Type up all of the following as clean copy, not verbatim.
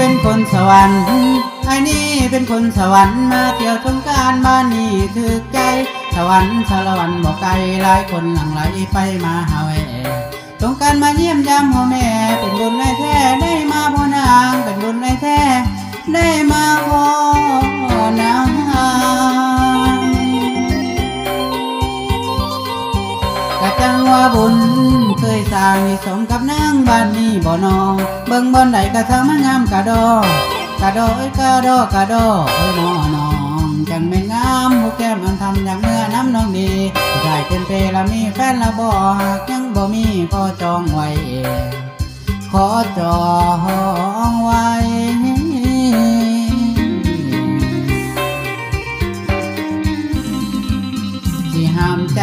เป็นคนสวรรค์ไอ้นี่เป็นคนสวรรค์มาเที่ยวสงกรานต์บ้านนี่ถึกใจสวรรค์สารวันบอกไกลหลายคนหลั่งไหลไปมาหาแวสงกรานต์มาเยี่ยมยามพ่อแม่เป็นบุญในแท้ได้มาพ่อนางเป็นบุญในแท้ได้มาพ่อนางกะจังว่าบุญเคยสร้างให้สมกับนางบ้านนี้บ่นอเบิ่งบ่อนใดกะทำมันงามกะดอกะดอเอ้ยกะดอกะดอเอ้ยน้อน้องจังไม่งามหูแก้มอันทำอย่างเมื่อน้ำน้องดีได้เป็นเปละมีแฟนละบ่หากยังบ่มีก็จองไว้ขอจองไว้ที่ห้ามใจ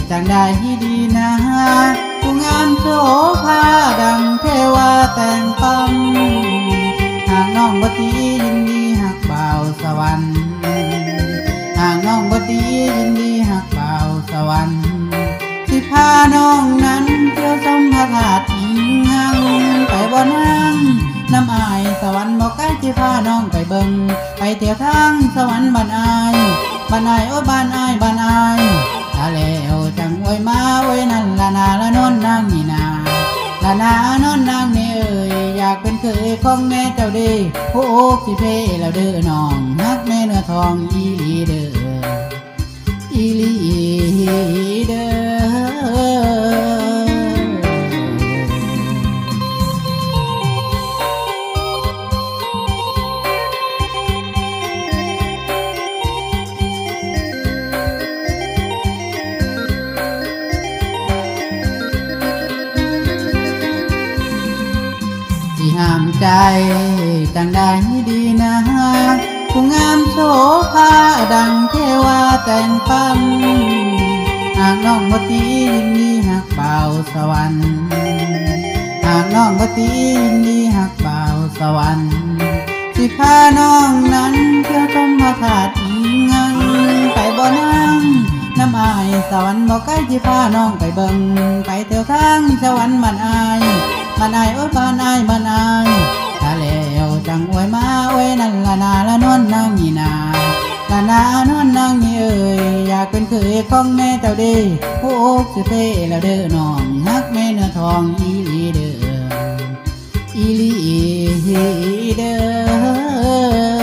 จังได้ดีนะผู้งามโสภาดังเทวาแต่งปั้มหากน้องบ่ตียินดีหักบ่าวสวรรค์หากน้องบ่ตียินดีหักบ่าวสวรรค์สิพาน้องนั้นเที่ยวสมพระธาตุอิงหังไปบ่นั่งน้ำอายสวรรค์บอกใกล้สิพาน้องไปเบิ่งไปเที่ยวทางสวรรค์บ้านอายบ้านอายโอ้บ้านอายบ้านอายถ้าแล้วจังอวยมาอวยนั่นละนาละนนนางนี่นาละนานนนางนี่เอ่ยอยากเป็นเคยของแม่เจ้าดีโอ้สิเพแล้วเด้อน้องฮักแม่เนื้อทองอีลีเด้ออีลีเด้อห้ามใจจังได้ดีนะผู้งามโสภาดังเทวาแต่งปั้มหากน้องบ่ตียินดีหักบ่าวสวรรค์หากน้องบ่ตียินดีหักบ่าวสวรรค์สิพาน้องนั้นเที่ยวชมพระธาตุอิงหังไปบ่นั่งน้ำอายสวรรค์บอกใกล้สิพาน้องไปเบิ่งไปเที่ยวทางสวรรค์บ้านอายบ้านอายโอ้บ้านอายบ้านอายถ้าแล้วจังอวยมาอวยนั่นละนาละนวลนางนี่นาละนานวลนางนี่เอ่ยอยากเป็นเคยของแม่เจ้าดีโอ้สิเพแล้วเด้อน้องฮักแม่เนื้อทองอีลีเด้ออีลีเด้อ